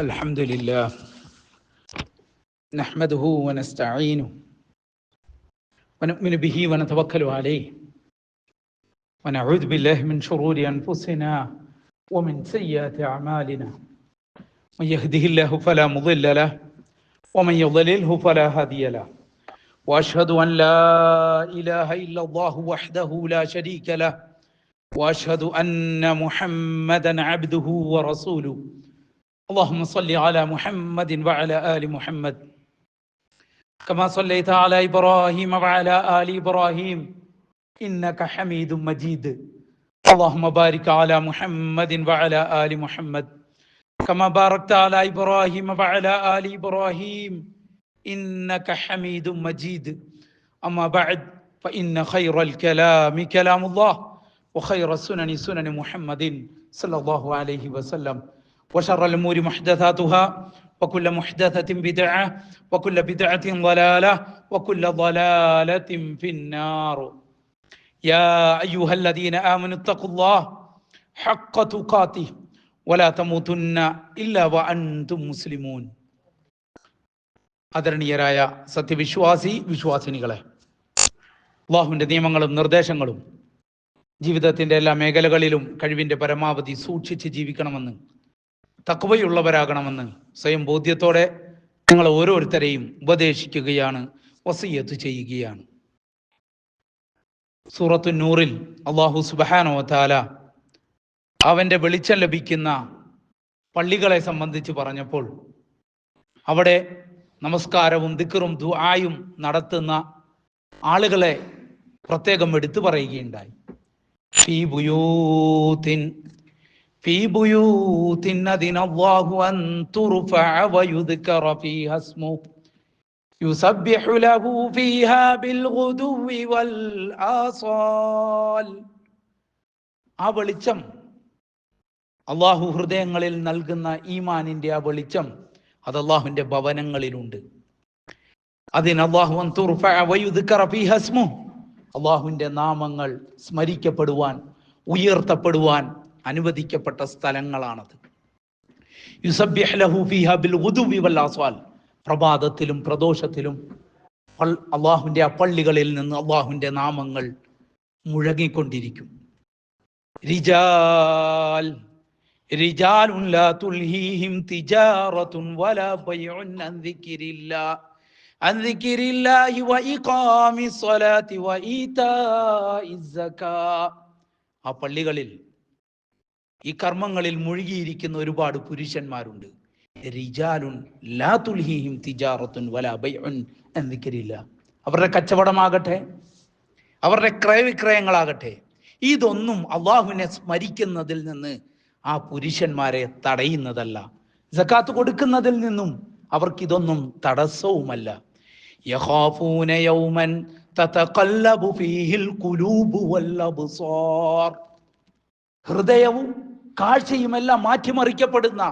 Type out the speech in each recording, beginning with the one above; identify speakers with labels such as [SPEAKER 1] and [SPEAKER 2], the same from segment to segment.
[SPEAKER 1] الحمد لله نحمده ونستعينه ونؤمن به ونتوكل عليه ونعوذ بالله من شرور أنفسنا ومن سيئات أعمالنا من يهده الله فلا مضل له ومن يضلله فلا هادي له وأشهد أن لا إله إلا الله وحده لا شريك له وأشهد أن محمدا عبده ورسوله اللهم صل على محمد وعلى آل محمد كما صليت على إبراهيم وعلى آل إبراهيم إنك حميد مجيد اللهم بارك على محمد وعلى آل محمد كما باركت على إبراهيم وعلى آل إبراهيم إنك حميد مجيد أما بعد فإن خير الكلام كلام الله وخير السنن سنن محمد صلى الله عليه وسلم وشر الأمور محدثاتها وكل محدثة بدعة وكل بدعة ضلالة وكل ضلالة في النار يا أيها الذين آمنوا اتقوا الله حق تقاته ولا تموتن إلا وأنتم مسلمون ആദരണീയരായ വിശ്വാസിനികളെ, അല്ലാഹുവിൻ്റെ നിയമങ്ങളും നിർദ്ദേശങ്ങളും ജീവിതത്തിൻ്റെ എല്ലാ മേഖലകളിലും കഴിവിൻ്റെ പരമാവധി സൂക്ഷിച്ച് ജീവിക്കണമെന്ന്, തഖ്വയുള്ളവരാകണമെന്ന് സ്വയം ബോധ്യത്തോടെ നിങ്ങൾ ഓരോരുത്തരെയും ഉപദേശിക്കുകയാണ്, വസിയ്യത്ത് ചെയ്യുകയാണ്. സൂറത്തു നൂറിൽ അല്ലാഹു സുബ്ഹാനഹു വ തആല അവൻ്റെ വെളിച്ചം ലഭിക്കുന്ന പള്ളികളെ സംബന്ധിച്ച് പറഞ്ഞപ്പോൾ അവിടെ നമസ്കാരവും ദിക്റും ദുആയും നടത്തുന്ന ആളുകളെ പ്രത്യേകം എടുത്തു പറയുകയുണ്ടായി. في بيوت أذن الله أن ترفع ويذكر فيها اسمه يسبح له فيها بالغدو والآصال. ആ വെളിച്ചം, അള്ളാഹു ഹൃദയങ്ങളിൽ നൽകുന്ന ഈമാനിന്റെ ആ വെളിച്ചം, അത് അള്ളാഹുവിന്റെ ഭവനങ്ങളിലുണ്ട്. അതിന് അള്ളാഹുവിന്റെ നാമങ്ങൾ സ്മരിക്കപ്പെടുവാൻ, ഉയർത്തപ്പെടുവാൻ അനുവദിക്കപ്പെട്ട സ്ഥലങ്ങളാണത്. യുസബ്ബിഹ് ലഹു ഫീഹാ ബിൽ ഗുദുവി വൽ ആസ്വാൽ. പ്രഭാതത്തിലും പ്രദോഷത്തിലും അള്ളാഹുവിന്റെ ആ പള്ളികളിൽ നിന്ന് അള്ളാഹുവിന്റെ നാമങ്ങൾ മുഴങ്ങിക്കൊണ്ടിരിക്കും. റിജാലുൻ ലാ തുൽഹീഹിം തിജാറത്തുൻ വലാ ബൈഉൻ അൻ ദിക്രില്ലാഹി വ ഇഖാമിസ് സ്വലാത്തി വ ഈതാഇസ് സകാ. ആ പള്ളികളിൽ ഈ കർമ്മങ്ങളിൽ മുഴുകിയിരിക്കുന്ന ഒരുപാട് പുരുഷന്മാരുണ്ട്. റിജാലുൻ ലാ തുൽഹീഹിം തിജാറത്തുൻ വലാ ബൈഉൻ അൻ ദിക്രില്ലാഹ്. അവരുടെ കച്ചവടമാകട്ടെ, അവരുടെ ക്രയവിക്രയങ്ങളാകട്ടെ, ഇതൊന്നും അള്ളാഹുവിനെ സ്മരിക്കുന്നതിൽ നിന്ന് ആ പുരുഷന്മാരെ തടയുന്നതല്ല. സകാത്ത് കൊടുക്കുന്നതിൽ നിന്നും അവർക്കിതൊന്നും തടസ്സവുമല്ല. യഖാഫൂന യൗമൻ തതഖല്ലബു ഫീഹിൽ ഖുലൂബു വൽ അബ്സാർ. ഹൃദയവും കാഴ്ചയുമെല്ലാം മാറ്റിമറിക്കപ്പെടുന്ന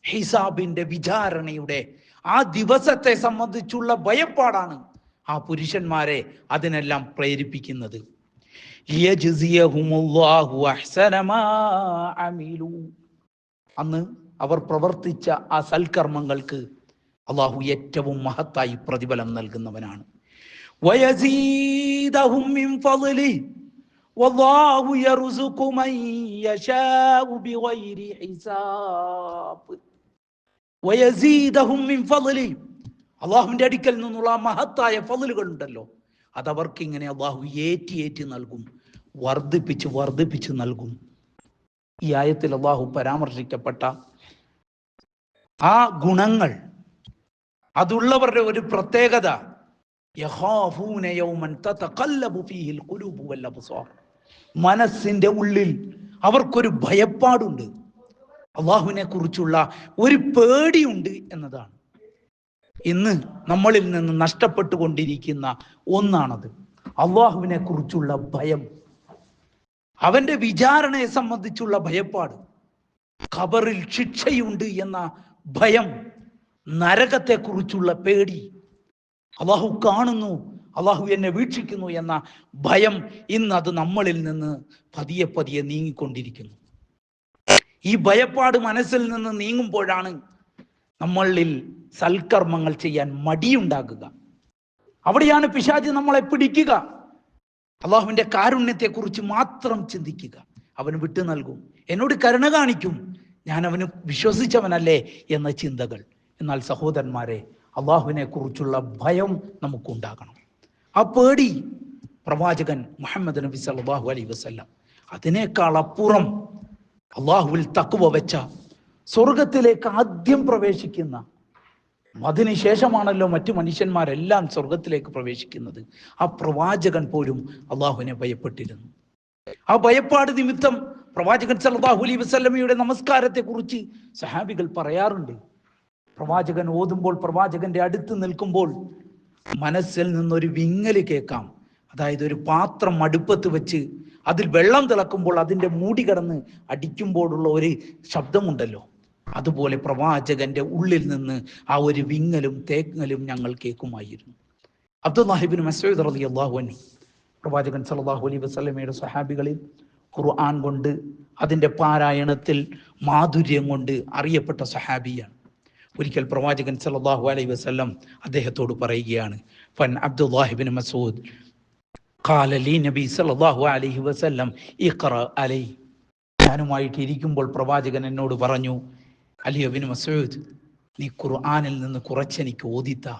[SPEAKER 1] ഹിസാബിന്റെ വിചാരണയുടെ ആ ദിവസത്തെ സംബന്ധിച്ചുള്ള ഭയപ്പാടാണ് ആ പുരുഷന്മാരെ അതിനെല്ലാം പ്രേരിപ്പിക്കുന്നത്. അന്ന് അവർ പ്രവർത്തിച്ച ആ സൽക്കർമ്മങ്ങൾക്ക് അള്ളാഹു ഏറ്റവും മഹത്തായി പ്രതിഫലം നൽകുന്നവനാണ്. വയസീദഹും മിൻ ഫളലിഹി വല്ലാഹു യർസുഖു മൻ യശാഉ ബിഗൈരി ഹിസാബ്. വയസീദഹും മിൻ ഫളലിഹി. അള്ളാഹുവിന്റെ അടുക്കൽ നിന്നുള്ള മഹത്തായ ഫളലുകൾ ഉണ്ടല്ലോ, അതവർക്ക് ഇങ്ങനെ അള്ളാഹു ഏറ്റി നൽകും, വർദ്ധിപ്പിച്ച് നൽകും. ഈ ആയത്തിൽ അള്ളാഹു പരാമർശിക്കപ്പെട്ട ആ ഗുണങ്ങൾ, അതുള്ളവരുടെ ഒരു പ്രത്യേകത, യഖാഫൂന യൗമൻ തതഖല്ലബു ഫീഹിൽ ഖുലൂബു വൽ അബ്സാർ. മനസ്സിന്റെ ഉള്ളിൽ അവർക്കൊരു ഭയപ്പാടുണ്ട്, അള്ളാഹുവിനെ കുറിച്ചുള്ള ഒരു പേടിയുണ്ട് എന്നതാണ്. ഇന്ന് നമ്മളിൽ നിന്ന് നഷ്ടപ്പെട്ടുകൊണ്ടിരിക്കുന്ന ഒന്നാണത്, അള്ളാഹുവിനെ കുറിച്ചുള്ള ഭയം, അവന്റെ വിചാരണയെ സംബന്ധിച്ചുള്ള ഭയപ്പാട്, ഖബറിൽ ശിക്ഷയുണ്ട് എന്ന ഭയം, നരകത്തെ കുറിച്ചുള്ള പേടി, അള്ളാഹു കാണുന്നു, അള്ളാഹു എന്നെ വീക്ഷിക്കുന്നു എന്ന ഭയം, ഇന്ന് അത് നമ്മളിൽ നിന്ന് പതിയെ നീങ്ങിക്കൊണ്ടിരിക്കുന്നു. ഈ ഭയപ്പാട് മനസ്സിൽ നിന്ന് നീങ്ങുമ്പോഴാണ് നമ്മളിൽ സൽക്കർമ്മങ്ങൾ ചെയ്യാൻ മടിയുണ്ടാകുക. അവിടെയാണ് പിശാച് നമ്മളെ പിടിക്കുക. അള്ളാഹുവിന്റെ കാരുണ്യത്തെക്കുറിച്ച് മാത്രം ചിന്തിക്കുക. അവന് വിട്ടു നൽകും, എന്നോട് കരുണ കാണിക്കും, ഞാൻ അവന് വിശ്വസിച്ചവനല്ലേ എന്ന ചിന്തകൾ. എന്നാൽ സഹോദരന്മാരെ, അള്ളാഹുവിനെ കുറിച്ചുള്ള ഭയം നമുക്കുണ്ടാകണം. ആ പേടി പ്രവാചകൻ മുഹമ്മദ് നബി സല്ലല്ലാഹു അലൈഹി വസല്ലം അതിനേക്കാൾ അപ്പുറം അള്ളാഹുവിൽ തഖ്വ വെച്ച, സ്വർഗത്തിലേക്ക് ആദ്യം പ്രവേശിക്കുന്ന, അതിനുശേഷമാണല്ലോ മറ്റു മനുഷ്യന്മാരെല്ലാം സ്വർഗത്തിലേക്ക് പ്രവേശിക്കുന്നത്. ആ പ്രവാചകൻ പോലും അള്ളാഹുവിനെ ഭയപ്പെട്ടിരുന്നു. ആ ഭയപ്പാട് നിമിത്തം പ്രവാചകൻ സല്ലല്ലാഹു അലൈഹി വസല്ലമയുടെ നമസ്കാരത്തെ കുറിച്ച് സഹാബികൾ പറയാറുണ്ട്. പ്രവാചകൻ ഓതുമ്പോൾ, പ്രവാചകന്റെ അടുത്ത് നിൽക്കുമ്പോൾ മനസ്സിൽ നിന്നൊരു വിങ്ങല് കേൾക്കാം. അതായത് ഒരു പാത്രം അടുപ്പത്ത് വെച്ച് അതിൽ വെള്ളം തിളക്കുമ്പോൾ അതിൻ്റെ മൂടി കടന്ന് അടിക്കുമ്പോഴുള്ള ഒരു ശബ്ദമുണ്ടല്ലോ, അതുപോലെ പ്രവാചകന്റെ ഉള്ളിൽ നിന്ന് ആ ഒരു വിങ്ങലും തേങ്ങലും ഞങ്ങൾ കേൾക്കുമായിരുന്നു. അബ്ദുല്ലാഹി ഇബ്നു മസ്ഊദ് റളിയല്ലാഹു അൻഹു പ്രവാചകൻ സല്ലല്ലാഹു അലൈഹി വസല്ലമയുടെ സ്വഹാബികളിൽ ഖുർആൻ കൊണ്ട്, അതിൻ്റെ പാരായണത്തിൽ മാധുര്യം കൊണ്ട് അറിയപ്പെട്ട സ്വഹാബിയാണ്. ഒരിക്കൽ പ്രവാചകൻ സല്ലല്ലാഹു അലൈഹി വസല്ലം അദ്ദേഹത്തോട് പറയുകയാണ്, ഫൻ അബ്ദുല്ലാഹി ഇബ്നു മസ്ഊദ് ഖാല ലി നബി സല്ലല്ലാഹു അലൈഹി വസല്ലം ഇഖ്റ അലൈ. ഞാനുമായിട്ട് ഇരിക്കുമ്പോൾ പ്രവാചകൻ എന്നോട് പറഞ്ഞു, അലി ഇബ്നു മസ്ഊദ്, നീ ഖുർആനിൽ നിന്ന് കുറച്ചെനിക്ക് ഓതിത്താ,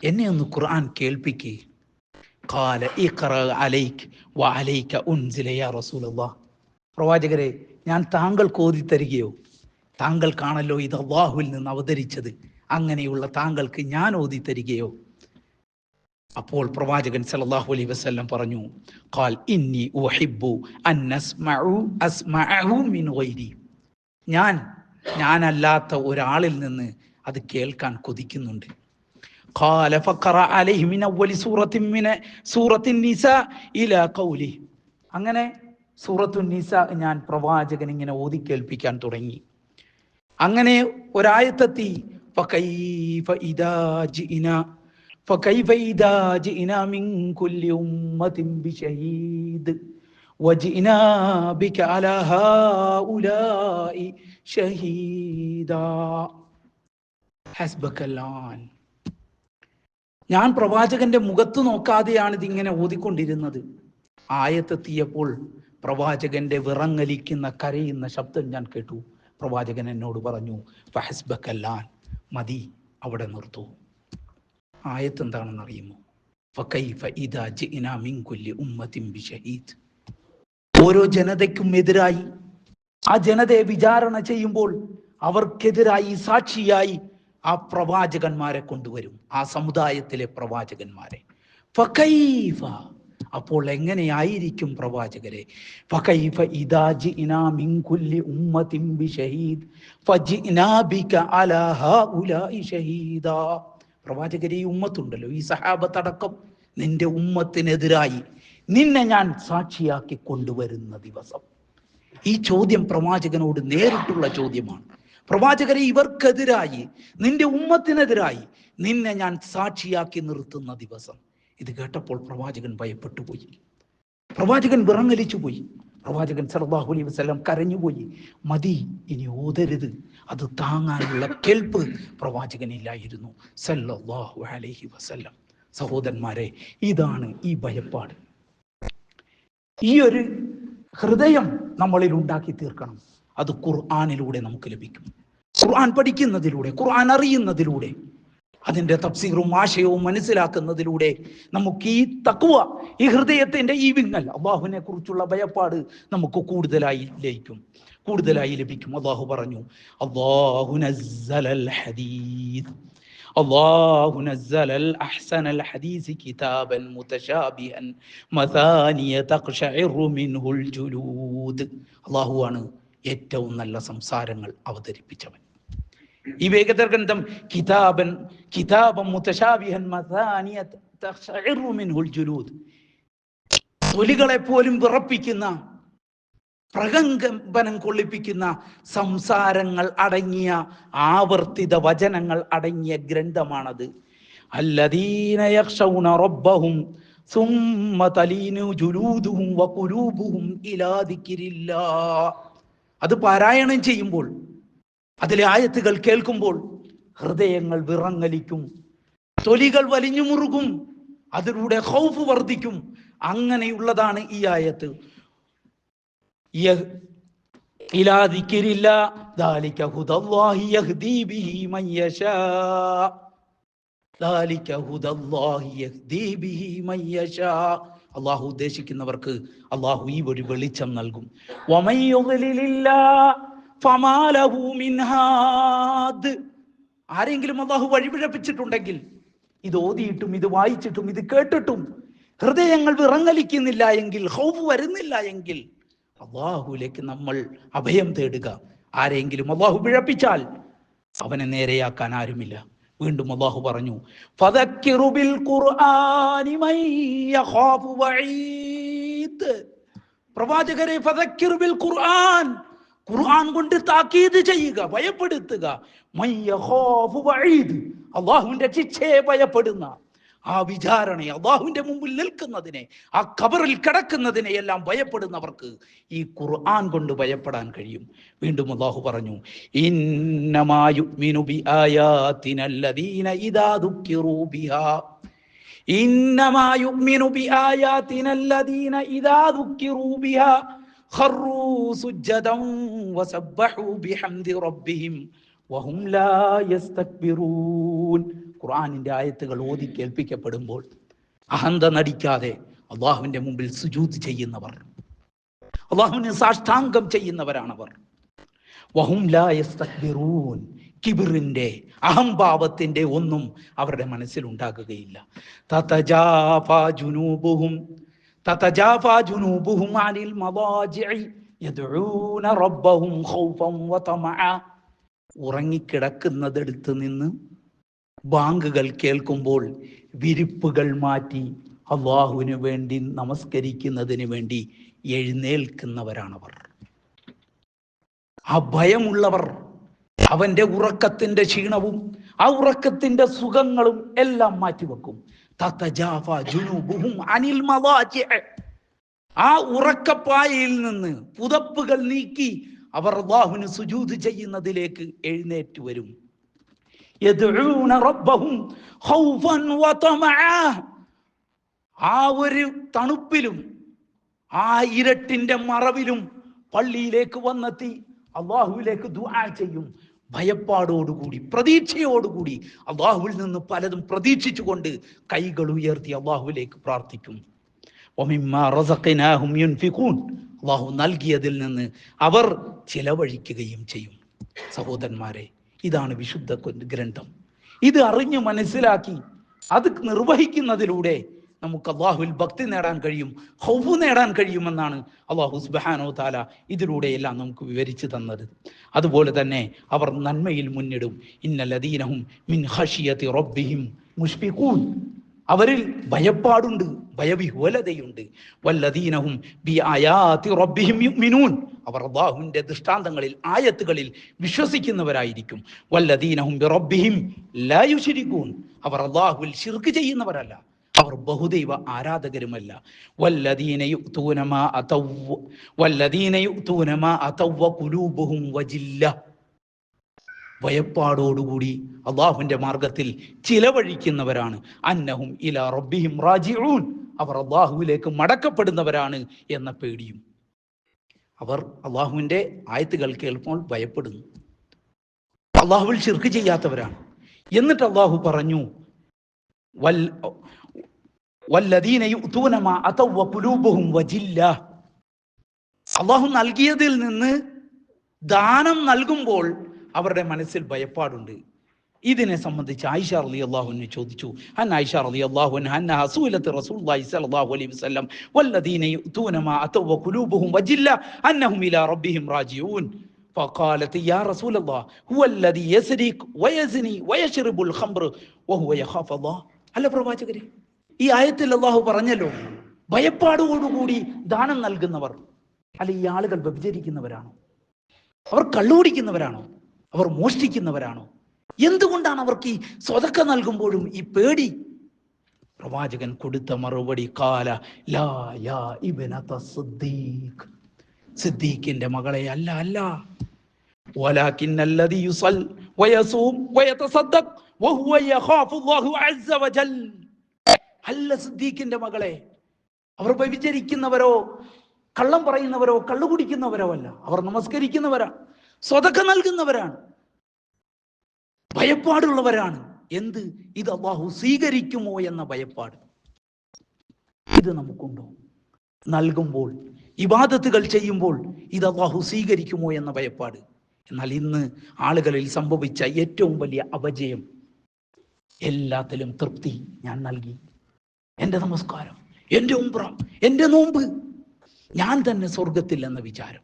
[SPEAKER 1] എന്നെ ഒന്ന് ഖുർആൻ കേൾപ്പിക്കേ. ഖാല ഇഖ്റ അലൈക വഅലൈക ഉൻസില യാ റസൂലല്ലാഹ്. പ്രവാചകരെ, ഞാൻ താങ്കൾക്ക് ഓതിത്തരികയോ? താങ്കൾക്കാണല്ലോ ഇത് അല്ലാഹുവിൽ നിന്ന് അവതരിച്ചത്, അങ്ങനെയുള്ള താങ്കൾക്ക് ഞാൻ ഓതിത്തരികയോ? അപ്പോൾ പ്രവാചകൻ സല്ലല്ലാഹു അലൈഹി വസല്ലം പറഞ്ഞു, ഖാൽ ഇന്നി ഉഹിബ്ബു അൻ അസ്മഅഹു മിൻ ഗൈരി. ഞാനല്ലാത്ത ഒരാളിൽ നിന്ന് അത് കേൾക്കാൻ കൊതിക്കുന്നുണ്ട്. ഖാല ഫഖറ അലൈഹി മിൻ അവ്വലി സൂറത്തിൻ നിസാ ഇലാ ഖൗലി. അങ്ങനെ സൂറത്തുൻ നിസാ ഞാൻ പ്രവാചകൻ ഇങ്ങനെ ഓതി കേൾപ്പിക്കാൻ തുടങ്ങി. അങ്ങനെ ഒരായത്തെത്തി, ഫകൈഫ ഇദാ ജിഇനാ മിൻ കുല്ലി ഉമ്മത്തിൻ ബിശഹീദ് വജിഇനാ ബിക അലാ ഹൗലാഇ ഷഹീദാ ഹസ്ബകല്ലാൻ. ഞാൻ പ്രവാചകന്റെ മുഖത്ത് നോക്കാതെയാണ് ഇതിങ്ങനെ ഓതിക്കൊണ്ടിരുന്നത്. ആയത്തെത്തിയപ്പോൾ പ്രവാചകന്റെ വിറങ്ങലിക്കുന്ന, കരയുന്ന ശബ്ദം ഞാൻ കേട്ടു. പ്രവാചകൻ എന്നോട് പറഞ്ഞു, ഫഹസ്ബകല്ലാൻ, മതി, അവിടെ നിർത്തൂ. ആയത്ത് എന്താണെന്ന് അറിയുമോ? ഫകൈഫ ഇദാ ജിഇനാ മിൻ കുല്ലി ഉമ്മത്തിൻ ബിശഹീദ്. ഓരോ ജനതയ്ക്കും എതിരായി, ആ ജനതയെ വിചാരണ ചെയ്യുമ്പോൾ അവർക്കെതിരായി സാക്ഷിയായി ആ പ്രവാചകന്മാരെ കൊണ്ടുവരും, ആ സമുദായത്തിലെ പ്രവാചകന്മാരെ. ഫകൈഫ, അപ്പോൾ എങ്ങനെയായിരിക്കും പ്രവാചകരെ? ഫകൈഫ ഇദാ ജിഇനാ മിൻ കുല്ലി ഉമ്മത്തിൻ ബിശഹീദ് ഫജിഇനാ ബിക അലാ ഹൗലാഇ ഷഹീദാ. പ്രവാചകരെ, ഈ ഉമ്മത്തുണ്ടല്ലോ, ഈ സഹാബത്തടക്കം നിന്റെ ഉമ്മത്തിനെതിരായി നിന്നെ ഞാൻ സാക്ഷിയാക്കി കൊണ്ടുവരുന്ന ദിവസം. ഈ ചോദ്യം പ്രവാചകനോട് നേരിട്ടുള്ള ചോദ്യമാണ്. പ്രവാചകരെ, ഇവർക്കെതിരായി, നിന്റെ ഉമ്മത്തിനെതിരായി നിന്നെ ഞാൻ സാക്ഷിയാക്കി നിർത്തുന്ന ദിവസം. ഇത് കേട്ടപ്പോൾ പ്രവാചകൻ ഭയപ്പെട്ടുപോയി, പ്രവാചകൻ വിറങ്ങലിച്ചു പോയി, പ്രവാചകൻ സല്ലല്ലാഹു അലൈഹി വസല്ലം കരഞ്ഞുപോയി. മതി, ഇനി ഓതരുത്. അത് താങ്ങാനുള്ള കേൾപ്പ് പ്രവാചകനില്ലായിരുന്നു സല്ലല്ലാഹു അലൈഹി വസല്ലം. സഹോദരന്മാരെ, ഇതാണ് ഈ ഭയപ്പാട്. ഈ ഒരു ഹൃദയം നമ്മളിൽ ഉണ്ടാക്കി തീർക്കണം. അത് ഖുർആനിലൂടെ നമുക്ക് ലഭിക്കും. ഖുർആൻ പഠിക്കുന്നതിലൂടെ, ഖുർആൻ അറിയുന്നതിലൂടെ, അതിൻ്റെ തഫ്സീറും ആശയവും മനസ്സിലാക്കുന്നതിലൂടെ നമുക്ക് ഈ തഖ്വ, ഈ ഹൃദയത്തിൻ്റെ ഈ വിങ്ങൽ, അല്ലാഹുവിനെ കുറിച്ചുള്ള ഭയപ്പാട് നമുക്ക് കൂടുതലായി ലഭിക്കും. അല്ലാഹു പറഞ്ഞു, അല്ലാഹു നസ്സലൽ ഹദീദ്, അല്ലാഹു നസ്സലൽ അഹ്സനൽ ഹദീസ് കിതാബൻ മുതശാബിഹൻ മസാനിയ തഖ്ശഇറു മിൻഹുൽ ജുലൂദ്. അല്ലാഹുവാണ് ഏറ്റവും നല്ല സംസാരങ്ങൾ അവതരിപ്പിച്ചവൻ. ഈ വേഗഗ്രന്ഥം കിതാബൻ മുതശാബിഹൻ മസാനിയ തഖ്ശഇറു മിൻഹുൽ ജുലൂദ്, തൊലികളെ പോലും വിറപ്പിക്കുന്ന, പ്രകമ്പനം കൊള്ളിപ്പിക്കുന്ന സംസാരങ്ങൾ അടങ്ങിയ, ആവർത്തിത വചനങ്ങൾ അടങ്ങിയ ഗ്രന്ഥമാണത്. അല്ലദീന യഖ്ശൗന റബ്ബഹും സുമ്മ തലീനു ജുലൂദുഹും വഖുലൂബുഹും ഇലാ ദിക്രില്ലാഹ്. അത് പാരായണം ചെയ്യുമ്പോൾ അതിലെ ആയത്തുകൾ കേൾക്കുമ്പോൾ ഹൃദയങ്ങൾ വിറങ്ങലിക്കും, തൊലികൾ വലിഞ്ഞു മുറുകും, അതിലൂടെ ഖൗഫ് വർദ്ധിക്കും. അങ്ങനെയുള്ളതാണ് ഈ ആയത്ത്. ഇലാ ദിക്രില്ലാ ദാലിക ഹുദല്ലാഹി യഹ്ദീ ബിഹി മൻ യശാ, ദാലിക ഹുദല്ലാഹി യഹ്ദീ ബിഹി മൻ യശാ. അല്ലാഹു ഉദ്ദേശിക്കുന്നവർക്ക് അല്ലാഹു ഈ ഒരു വെളിച്ചം നൽകും. വമൻ യുദ്ലിലില്ലാ ഫമാ ലഹു മിൻ ഹാദ്. ആരെങ്കിലും അല്ലാഹു വഴിപിഴപ്പിച്ചിട്ടുണ്ടെങ്കിൽ, ഇത് ഓതിയിട്ടും ഇത് വായിച്ചിട്ടും ഇത് കേട്ടിട്ടും ഹൃദയങ്ങൾ വിറങ്ങലിക്കുന്നില്ല എങ്കിൽ, ഖൗഫ് വരുന്നില്ല എങ്കിൽ, അല്ലാഹുവിലേക്ക് നമ്മൾ അഭയം തേടുക. ആരെങ്കിലും അല്ലാഹു പിഴപ്പിച്ചാൽ അവനെ നേരെയാക്കാൻ ആരുമില്ല. വീണ്ടും അല്ലാഹു പറഞ്ഞു, ഫദക്കിറു ബിൽ ഖുർആനി മൻ യഖാഫു വഈദ്. പ്രവാചകരെ, ഫദക്കിറു ബിൽ ഖുർആൻ, ഖുർആൻ കൊണ്ട് താക്കീത് ചെയ്യുക, ഭയപ്പെടുത്തുക. മൻ യഖാഫു വഈദ്, അല്ലാഹുവിന്റെ ശിക്ഷയെ ഭയപ്പെടുന്ന, ആ വിചാരണയെ, അല്ലാഹുവിന്റെ മുമ്പിൽ നിൽക്കുന്നതിനെ, ആ ഖബറിൽ കിടക്കുന്നതിനെ എല്ലാം ഭയപ്പെടുന്നവർക്ക് ഈ ഖുർആൻ കൊണ്ട് ഭയപ്പെടാൻ കഴിയും. വീണ്ടും അല്ലാഹു പറഞ്ഞു, ഇന്നമാ യുഅ്മിനു ബിആയാതിനല്ലദീന ഇദാ ദുക്കിറൂ ബിഹാ, ഇന്നമാ യുഅ്മിനു ബിആയാതിനല്ലദീന ഇദാ ദുക്കിറൂ ബിഹാ ഖറൂ സുജ്ജദൻ വസബ്ബഹൂ ബിഹംദി റബ്ബിഹിം വഹും ലാ യസ്തക്ബിറൂൻ. ഖുർആനിന്റെ ആയത്തുകൾ ഓതി കേൾപ്പിക്കപ്പെടുമ്പോൾ അഹന്ത നടിക്കാതെ അള്ളാഹുവിന്റെ മുമ്പിൽ സുജൂദ് ചെയ്യുന്നവർ, അള്ളാഹുവിന് സാഷ്ടാംഗം ചെയ്യുന്നവരാണവർ. വഹും ലാ യസ്തക്ബിറൂൻ, കിബിറിന്റെ, അഹംഭാവത്തിന്റെ ഒന്നും അവരുടെ മനസ്സിൽ ഉണ്ടാകുകയില്ല. തതജാഫാ ജുനൂബുഹും അനിൽ മദാജിഇ യദ്ഊന റബ്ബഹും ഖൗഫൻ വതമഅ. ഉറങ്ങിക്കിടക്കുന്നതെടുത്ത് നിന്ന് ബാങ്കുകൾ കേൾക്കുമ്പോൾ വിരിപ്പുകൾ മാറ്റി അല്ലാഹുവിന് വേണ്ടി നമസ്കരിക്കുന്നതിന് വേണ്ടി എഴുന്നേൽക്കുന്നവരാണവർ. ആ ഭയമുള്ളവർ അവന്റെ ഉറക്കത്തിന്റെ ക്ഷീണവും ആ ഉറക്കത്തിന്റെ സുഖങ്ങളും എല്ലാം മാറ്റിവെക്കും. തതജാഫാ ജുനൂബുഹും അനിൽ മദാജിഇ, ആ ഉറക്കപ്പായയിൽ നിന്ന് പുതപ്പുകൾ നീക്കി അവർ അല്ലാഹുവിന് സുജൂദ് ചെയ്യുന്നതിലേക്ക് എഴുന്നേറ്റ് വരും. യദ്ഊന റബ്ബഹും ഖൗഫൻ വതമഅ, ആ ഒരു തണുപ്പിലും ആ ഇരട്ടിന്റെ മറവിലും പള്ളിയിലേക്ക് വന്നെത്തി അല്ലാഹുവിലേക്ക് ദുആ ചെയ്യും. ഭയപ്പാടോടുകൂടി, പ്രതീക്ഷയോടുകൂടി, അല്ലാഹുവിൽ നിന്ന് പലതും പ്രതീക്ഷിച്ചുകൊണ്ട് കൈകൾ ഉയർത്തി അല്ലാഹുവിലേക്ക് പ്രാർത്ഥിക്കും. വമിമ്മാ റസഖ്നാഹും യുൻഫിഖൂൻ, അല്ലാഹു നൽകിയതിൽ നിന്ന് അവർ ചിലവഴിക്കുകയും ചെയ്യും. സഹോദരന്മാരെ, ഇതാണ് വിശുദ്ധ ഗ്രന്ഥം. ഇത് അറിഞ്ഞു മനസ്സിലാക്കി അത് നിർവഹിക്കുന്നതിലൂടെ നമുക്ക് അല്ലാഹുവിൽ ഭക്തി നേടാൻ കഴിയും, ഖൗഫ് നേടാൻ കഴിയുമെന്നാണ് അല്ലാഹു സുബ്ഹാനഹു തആല ഇതിലൂടെയെല്ലാം നമുക്ക് വിവരിച്ചു തന്നത്. അതുപോലെ തന്നെ അവർ നന്മയിൽ മുന്നിടും. ഇന്നല്ലദീനഹും മിൻ ഖശിയതി റബ്ബിഹിം മുഷ്ഫിഖൂൻ, അവരിൽ ഭയപ്പാടുണ്ട്, ഭയവിഹ്വലതയുണ്ട്. വല്ലദീനഹും ബിആയാതി റബ്ബിഹിം യുഅ്മിനൂൻ, അവർ അല്ലാഹുവിന്റെ ദൃഷ്ടാന്തങ്ങളിൽ, ആയത്തുകളിൽ വിശ്വസിക്കുന്നവരായിരിക്കും. വല്ലദീനഹും ബിറബ്ബിഹിം ലാ യുശ്രികൂൻ, അവർ അല്ലാഹുവിൽ ശിർക്ക് ചെയ്യുന്നവരല്ല, അവർ ബഹുദൈവ ആരാധകരുമല്ല. വല്ലദീന യുഅ്തൂന മാ അതവ ഖുലൂബുഹും വജില്ല, ഭയപ്പാടോടുകൂടി അല്ലാഹുവിന്റെ മാർഗത്തിൽ ചിലവഴിക്കുന്നവരാണ്. അന്നഹും ഇലാ റബ്ബിഹിം റാജിഊൻ, അവർ അല്ലാഹുവിലേക്ക് മടക്കപ്പെടുന്നവരാണ് എന്ന പേടിയും. അവർ അല്ലാഹുവിന്റെ ആയത്തുകൾ കേൾക്കുമ്പോൾ ഭയപ്പെടുന്നു, അല്ലാഹുവിൽ ശിർക്ക് ചെയ്യാത്തവരാണ്. എന്നിട്ട് അല്ലാഹു പറഞ്ഞു, വല്ലദീന യുഅ്തൂന മാ അതവ ഖുലൂബുഹും വജില്ല, അല്ലാഹു നൽകിയതിൽ നിന്ന് ദാനം നൽകുമ്പോൾ അവരുടെ മനസ്സിൽ ഭയപ്പാടുണ്ട്. ഇതിനെ സംബന്ധിച്ച് ആയിഷ റളിയല്ലാഹു അൻഹ ചോദിച്ചു. ആയിഷ റളിയല്ലാഹു അൻഹ സുഇലത്ത് റസൂലുള്ളാഹി സ്വല്ലല്ലാഹു അലൈഹി വസല്ലം വല്ലദീന യുഅ്തൂന മാ അതവ ഖുലൂബുഹും വജില്ല അന്നഹും ഇലാ റബ്ബിഹിം റാജിഊൻ ഫഖാലത് യാ റസൂലല്ലാഹ് ഹുവ അല്ലദീ യസ്രിഖ് വയസ്നി വയശ്റബുൽ ഖംർ വഹുവ യഖാഫു അല്ലാഹ്. അല്ല പ്രവാചകരെ, ഈ ആയത്തിൽ അല്ലാഹു പറഞ്ഞല്ലോ, ഭയപ്പാടോടുകൂടി ദാനം നൽകുന്നവർ. അല്ല, ഈ ആളുകൾ വ്യഭിചരിക്കുന്നവരാണോ? അവർ കള്ളുകുടിക്കുന്നവരാണോ? അവർ മോഷ്ടിക്കുന്നവരാണോ? എന്തുകൊണ്ടാണ് അവർക്ക് ഈ സ്വതക്ക നൽകുമ്പോഴും ഈ പേടി? പ്രവാചകൻ കൊടുത്ത മറുപടി, ഖാല ലാ യാ ഇബ്നത സിദ്ദീഖ്, സിദ്ദീഖിന്റെ മകളെ, അല്ല, വലാകിന്നല്ലദീ യുസൽ വയസൂം വയതസദ്ദഖ് വഹുവ യഖാഫുല്ലാഹു അസ്സ വജൽ. അല്ല സിദ്ദീഖിന്റെ മകളെ, അവർ വ്യഭിചരിക്കുന്നവരോ കള്ളം പറയുന്നവരോ കള്ളു കുടിക്കുന്നവരോ അല്ല. അവർ നമസ്കരിക്കുന്നവരാണ്, സ്വതക്ക നൽകുന്നവരാണ്, ഭയപ്പാടുള്ളവരാണ്. എന്ത്? ഇത് അല്ലാഹു സ്വീകരിക്കുമോ എന്ന ഭയപ്പാട്. ഇത് നമുക്കുണ്ടോ? നൽകുമ്പോൾ, ഇബാദത്തുകൾ ചെയ്യുമ്പോൾ ഇത് അല്ലാഹു സ്വീകരിക്കുമോ എന്ന ഭയപ്പാട്. എന്നാൽ ഇന്ന് ആളുകളിൽ സംഭവിച്ച ഏറ്റവും വലിയ അപജയം, എല്ലാത്തിലും തൃപ്തി. ഞാൻ നൽകി, എൻ്റെ നമസ്കാരം, എൻ്റെ ഉംറ, എൻ്റെ നോമ്പ്, ഞാൻ തന്നെ സ്വർഗത്തിൽ എന്ന വിചാരം.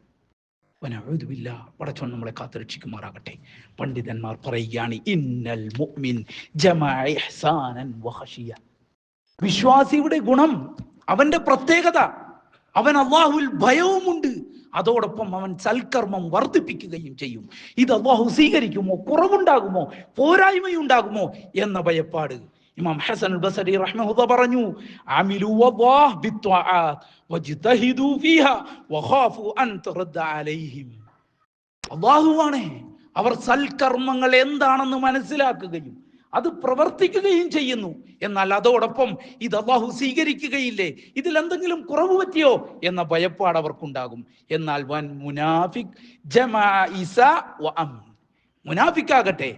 [SPEAKER 1] പടച്ചോൻ നമ്മളെ കാത്തുരക്ഷിക്കുമാറാകട്ടെ. പണ്ഡിതന്മാർ പറയുകയാണ്, ഇന്നൽ മുഅ്മിൻ ജമഅ ഇഹ്സാനൻ വഖശിയ. വിശ്വാസിയുടെ ഗുണം, അവന്റെ പ്രത്യേകത, അവൻ അല്ലാഹുവിൽ ഭയവുമുണ്ട്, അതോടൊപ്പം അവൻ സൽക്കർമ്മം വർദ്ധിപ്പിക്കുകയും ചെയ്യും. ഇത് അല്ലാഹു സ്വീകരിക്കുമോ, കുറവുണ്ടാകുമോ, പോരായ്മയുണ്ടാകുമോ എന്ന ഭയപ്പാട്. ഇമാം ഹസൻ അൽ ബസരി റഹ്മഹുല്ലാഹ് പറഞ്ഞു, അമിലു വല്ലാഹ് ബിത്ത്വാഅത്ത് വജ്തഹിദു ഫീഹാ വഖാഫു അൻ തുറദ്ദ അലൈഹിം. അല്ലാഹുവാണ്, അവർ സൽക്കർമ്മങ്ങൾ എന്താണെന്ന് മനസ്സിലാക്കുകയും അത് പ്രവർത്തിക്കുകയും ചെയ്യുന്നു. എന്നാൽ അതോടൊപ്പം ഇത് അല്ലാഹു സ്വീകരിക്കുകയില്ലേ, ഇതിൽ എന്തെങ്കിലും കുറവ് പറ്റിയോ എന്ന ഭയപ്പാട് അവർക്കുണ്ടാകും. എന്നാൽ വൻ മുനാഫിക് ജമഅ ഇസാ വ അംൻ. മുനാഫിക്കാകട്ടെ,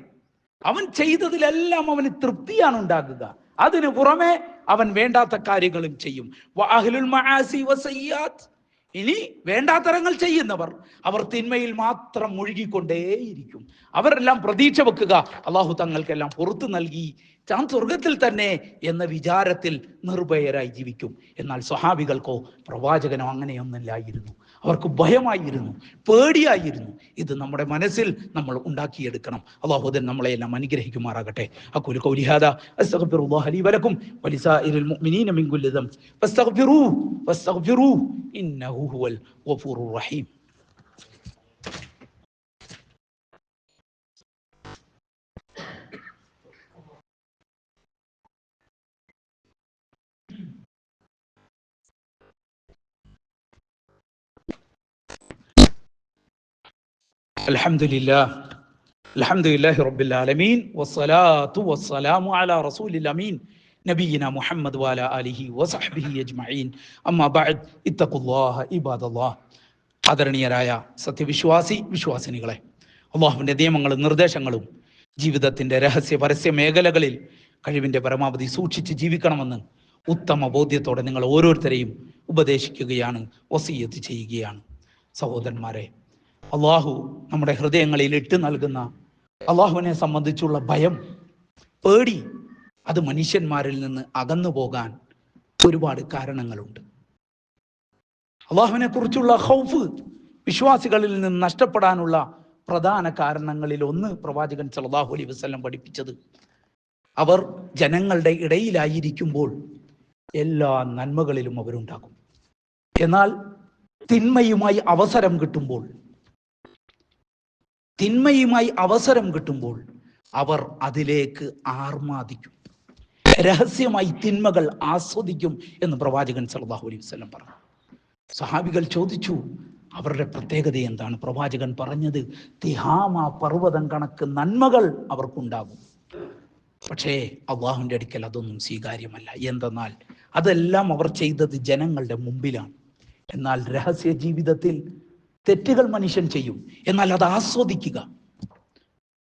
[SPEAKER 1] അവൻ ചെയ്തതിലെല്ലാം അവന് തൃപ്തിയാണ് ഉണ്ടാകുക, അതിനു പുറമെ അവൻ വേണ്ടാത്ത കാര്യങ്ങളും ചെയ്യും. വഅഹ്ലുൽ മആസി വസയ്യാത്ത്. ഇനി വേണ്ടാത്തരങ്ങൾ ചെയ്യുന്നവർ, അവർ തിന്മയിൽ മാത്രം മുഴുകിക്കൊണ്ടേയിരിക്കും. അവരെല്ലാം പ്രതീക്ഷ വെക്കുക, അല്ലാഹു തങ്ങൾക്കെല്ലാം പുറത്തു നൽകി, താൻ സ്വർഗത്തിൽ തന്നെ എന്ന വിചാരത്തിൽ നിർഭയരായി ജീവിക്കും. എന്നാൽ സ്വഹാബികൾക്കോ പ്രവാചകനോ അങ്ങനെയൊന്നില്ലായിരുന്നു. അവർക്ക് ഭയമായിരുന്നു, പേടിയായിരുന്നു. ഇത് നമ്മുടെ മനസ്സിൽ നമ്മൾ ഉണ്ടാക്കിയെടുക്കണം. അല്ലാഹു നമ്മളെല്ലാം അനുഗ്രഹിക്കുമാറാകട്ടെ. അഖൂലു ഖൗലി ഹാദാ അസ്തഗ്ഫിറുല്ലാഹ ലീ വലക്കും വലിസാഇരിൽ മുഅ്മിനീന മിൻ കുല്ലി ദംബ് ഫസ്തഗ്ഫിറൂഹു ഇന്നഹു ഹുവൽ ഗഫൂറുർ റഹീം. അൽഹംദുലില്ലാഹി റബ്ബിൽ ആലമീൻ വസ്സലാത്തു വസ്സലാമു അലാ റസൂലിൽ അമീൻ നബിയിനാ മുഹമ്മദ് വഅലാ ആലിഹി വസഹ്ബിഹി അജ്മഈൻ. അമ്മാ ബഅദ് ഇത്തഖുല്ലാഹ ഇബാദല്ലാഹ്. ആദരണീയരായ വിശ്വാസിനികളെ, അല്ലാഹുവിൻ്റെ നിയമങ്ങളും നിർദ്ദേശങ്ങളും ജീവിതത്തിൻ്റെ രഹസ്യ പരസ്യ മേഖലകളിൽ കഴിവിൻ്റെ പരമാവധി സൂക്ഷിച്ച് ജീവിക്കണമെന്ന് ഉത്തമ ബോധ്യത്തോടെ നിങ്ങൾ ഓരോരുത്തരെയും ഉപദേശിക്കുകയാണ്, വസിയ്യത്ത് ചെയ്യുകയാണ്. സഹോദരന്മാരെ, അള്ളാഹു നമ്മുടെ ഹൃദയങ്ങളിൽ ഇട്ട് നൽകുന്ന അള്ളാഹുവിനെ സംബന്ധിച്ചുള്ള ഭയം, പേടി, അത് മനുഷ്യന്മാരിൽ നിന്ന് അകന്നു പോകാൻ ഒരുപാട് കാരണങ്ങളുണ്ട്. അള്ളാഹുവിനെ കുറിച്ചുള്ള ഖൗഫ് വിശ്വാസികളിൽ നിന്ന് നഷ്ടപ്പെടാനുള്ള പ്രധാന കാരണങ്ങളിൽ ഒന്ന് പ്രവാചകൻ സല്ലല്ലാഹു അലൈഹി വസല്ലം പഠിപ്പിച്ചത്, അവർ ജനങ്ങളുടെ ഇടയിലായിരിക്കുമ്പോൾ എല്ലാ നന്മകളിലും അവരുണ്ടാകും. എന്നാൽ തിന്മയുമായി അവസരം കിട്ടുമ്പോൾ അവർ അതിലേക്ക് ആർമാദിക്കും, രഹസ്യമായി തിന്മകൾ ആസ്വദിക്കും എന്ന് പ്രവാചകൻ സല്ലല്ലാഹു അലൈഹി വസല്ലം പറഞ്ഞു. സഹാബികൾ ചോദിച്ചു, അവരുടെ പ്രത്യേകത എന്താണ്? പ്രവാചകൻ പറഞ്ഞത്, തിഹാമ പർവ്വതം കണക്ക് നന്മകൾ അവർക്കുണ്ടാകും. പക്ഷേ അള്ളാഹുവിൻ്റെ അടുക്കൽ അതൊന്നും സ്വീകാര്യമല്ല. എന്തെന്നാൽ അതെല്ലാം അവർ ചെയ്തത് ജനങ്ങളുടെ മുമ്പിലാണ്. എന്നാൽ രഹസ്യ ജീവിതത്തിൽ തെറ്റുകൾ മനുഷ്യൻ ചെയ്യും, എന്നാൽ അത് ആസ്വദിക്കുക,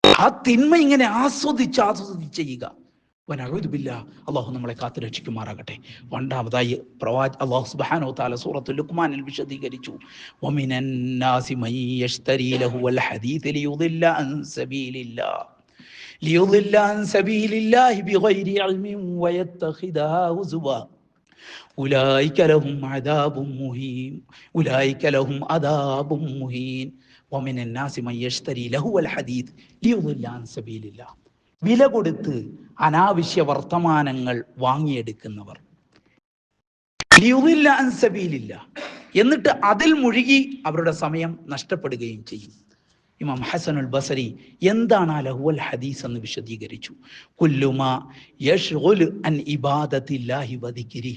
[SPEAKER 1] ആ തിന്മ ഇങ്ങനെ ആസ്വദിച്ച് ചെയ്യുക. അള്ളാഹു നമ്മളെ കാത്തു രക്ഷിക്കുമാറാകട്ടെ. രണ്ടാമതായി അള്ളാഹു സുബ്ഹാനഹു വ തആല സൂറത്തുൽ ലുഖ്മാനിൽ വിശദീകരിച്ചു, വമിനൻ നാസി മൻ യശ്തരി ലഹുൽ ഹദീസ് ലിയുദില്ല അൻ സബീലില്ലാഹി ബിഗൈരി ഇൽമിൻ വയത്തഖിദഹാ ഹുസുവ ഉലൈക ലഹും അദാബും മുഹീൻ. വമിനൻ നാസി മൻ യശ്തരി ലഹുൽ ഹദീസ് ലിയുദില്ല അൻ സബീലില്ലാഹ്. വില കൊടുത്ത് അനാവശ്യ വർത്തമാനങ്ങൾ വാങ്ങിയെടുക്കുന്നവർ, ലിയുദില്ല അൻ സബീലില്ലാഹ്, എന്നിട്ട് അതിൽ മുഴുകി അവരുടെ സമയം നഷ്ടപ്പെടുകയും ചെയ്യും. ഇമാം ഹസനുൽ ബസരി എന്താണ് ലഹുൽ ഹദീസ് എന്ന് വിശദീകരിച്ചു. കുല്ലുമാ യശ്ഗുലു അൻ ഇബാദത്തില്ലാഹി വദിക്രി.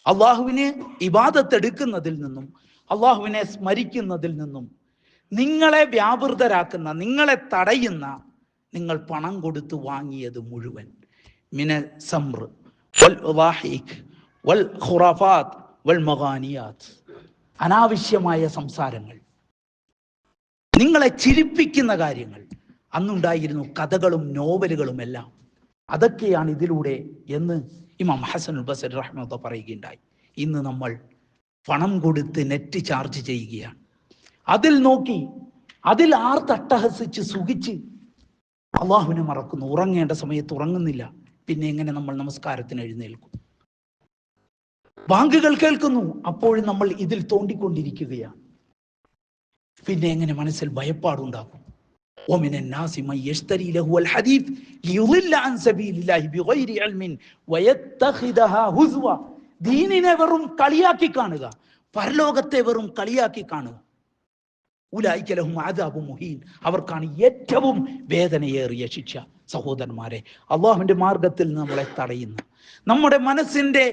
[SPEAKER 1] അള്ളാഹുവിനെ ഇബാദത്ത് എടുക്കുന്നതിൽ നിന്നും, അള്ളാഹുവിനെ സ്മരിക്കുന്നതിൽ നിന്നും നിങ്ങളെ വ്യാപൃതരാക്കുന്ന, നിങ്ങളെ തടയുന്ന, നിങ്ങൾ പണം കൊടുത്ത് വാങ്ങിയത് മുഴുവൻ. മിന സംർ വൽ ളാഹിഖ് വൽ ഖുറാഫാത്ത് വൽ മഗാനിയാത്ത്, അനാവശ്യമായ സംസാരങ്ങൾ, നിങ്ങളെ ചിരിപ്പിക്കുന്ന കാര്യങ്ങൾ. അന്നുണ്ടായിരുന്നു കഥകളും നോവലുകളും എല്ലാം. അതൊക്കെയാണ് ഇതിലൂടെ എന്ന് ഇമാം ഹസനുൽ ബസരി റഹ്മത്തുള്ളാഹി പറയുകയുണ്ടായി. ഇന്ന് നമ്മൾ പണം കൊടുത്ത് നെറ്റ് ചാർജ് ചെയ്യുകയാണ്. അതിൽ നോക്കി, അതിൽ തട്ടഹസിച്ച് സുഖിച്ച് അള്ളാഹുവിനെ മറക്കുന്നു. ഉറങ്ങേണ്ട സമയത്ത് ഉറങ്ങുന്നില്ല. പിന്നെ എങ്ങനെ നമ്മൾ നമസ്കാരത്തിന് എഴുന്നേൽക്കും? ബാങ്കുകൾ കേൾക്കുന്നു, അപ്പോഴും നമ്മൾ ഇതിൽ തോണ്ടിക്കൊണ്ടിരിക്കുകയാണ്. പിന്നെ എങ്ങനെ മനസ്സിൽ ഭയപ്പാടുണ്ടാക്കും? ومن الناس من يشتري له الحديث ليضل عن سبيل الله بغير علم ويتخذها هزوا. ദീനിനെ വെറും കളിയാക്കി കാണുക, പരലോകത്തെ വെറും കളിയാക്കി കാണുക. ഉലൈക ലഹും അദാബുൻ മുഹീൻ, അവർക്കാണ് ഏറ്റവും വേദനയേറിയ ശിക്ഷ. സഹോദരന്മാരെ, അള്ളാഹുവിന്റെ മാർഗത്തിൽ നമ്മളെ തടയുന്ന, നമ്മുടെ മനസ്സിന്റെ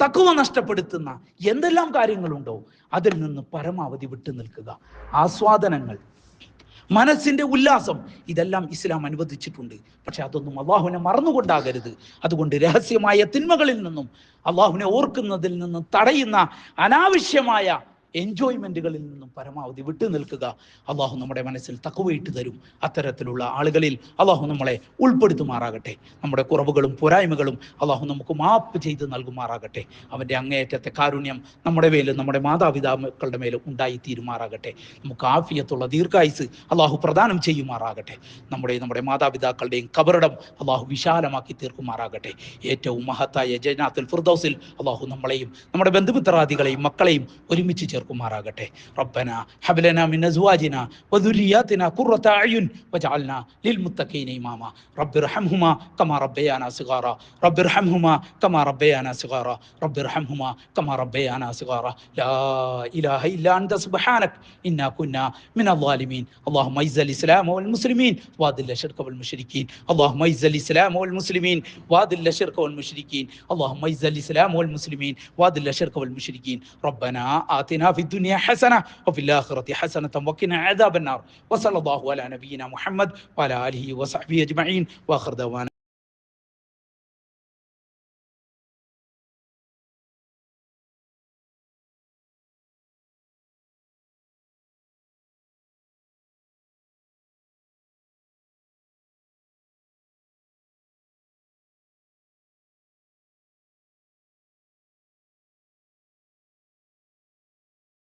[SPEAKER 1] തഖ്വ നഷ്ടപ്പെടുത്തുന്ന എന്തെല്ലാം കാര്യങ്ങളുണ്ടോ അതിൽ നിന്ന് പരമാവധി വിട്ടു നിൽക്കുക. ആസ്വാദനങ്ങൾ, മനസ്സിന്റെ ഉല്ലാസം, ഇതെല്ലാം ഇസ്ലാം അനുവദിച്ചിട്ടുണ്ട്. പക്ഷെ അതൊന്നും അള്ളാഹുവിനെ മറന്നുകൊണ്ടാകരുത്. അതുകൊണ്ട് രഹസ്യമായ തിന്മകളിൽ നിന്നും അള്ളാഹുവിനെ ഓർക്കുന്നതിൽ നിന്നും തടയുന്ന അനാവശ്യമായ എൻജോയ്മെന്റുകളിൽ നിന്നും പരമാവധി വിട്ടു നിൽക്കുക. അള്ളാഹു നമ്മുടെ മനസ്സിൽ തഖ്വയിട്ട് തരും. അത്തരത്തിലുള്ള ആളുകളിൽ അള്ളാഹു നമ്മളെ ഉൾപ്പെടുത്തുമാറാകട്ടെ. നമ്മുടെ കുറവുകളും പോരായ്മകളും അള്ളാഹു നമുക്ക് മാപ്പ് ചെയ്ത് നൽകുമാറാകട്ടെ. അവൻ്റെ അങ്ങേയറ്റത്തെ കാരുണ്യം നമ്മുടെ മേലും നമ്മുടെ മാതാപിതാക്കളുടെ മേലും ഉണ്ടായിത്തീരുമാറാകട്ടെ. നമുക്ക് ആഫിയത്തുള്ള ദീർഘായുസ് അള്ളാഹു പ്രദാനം ചെയ്യുമാറാകട്ടെ. നമ്മുടെ മാതാപിതാക്കളുടെയും ഖബറിടം അള്ളാഹു വിശാലമാക്കി തീർക്കുമാറാകട്ടെ. ഏറ്റവും മഹത്തായ ജന്നാത്തുൽ ഫിർദൗസിൽ അള്ളാഹു നമ്മളെയും നമ്മുടെ ബന്ധുമിത്രാദികളെയും മക്കളെയും ഒരുമിച്ച് ചേർക്കുമാറാകട്ടെ. റബ്ബന ഹബ് ലനാ മിൻ അസ്വാജിനാ വദുരിയാതിനാ ഖുർറത അയുൻ വജഅൽനാ ലിൽമുത്തഖീന ഇമാമ. റബ്ബിർഹംഹുമാ കമാ റബ്ബയാനാ സിഗാറ. റബ്ബിർഹംഹുമാ കമാ റബ്ബയാനാ സിഗാറ. റബ്ബിർഹംഹുമാ കമാ റബ്ബയാനാ സിഗാറ. ലാ ഇലാഹ ഇല്ലാ അൻത സുബ്ഹാനക ഇന്നാ കുന്നാ മിനൽ ളാലിമീൻ. അല്ലാഹുമ്മ ഇസ്സൽ ഇസ്ലാമ വൽ മുസ്ലിമീൻ വഅദില്ല ശിർക വൽ മുശ്രിക്കീൻ. അല്ലാഹുമ്മ ഇസ്സൽ ഇസ്ലാമ വൽ മുസ്ലിമീൻ വഅദില്ല ശിർക വൽ മുശ്രിക്കീൻ. അല്ലാഹുമ്മ ഇസ്സൽ ഇസ്ലാമ വൽ മുസ്ലിമീൻ വഅദില്ല ശിർക വൽ മുശ്രിക്കീൻ. റബ്ബനാ ആതിനാ في الدنيا حسنة وفي الآخرة حسنة وقنا عذاب النار. وصلى الله على نبينا محمد وعلى آله وصحبه أجمعين وآخر دعوانا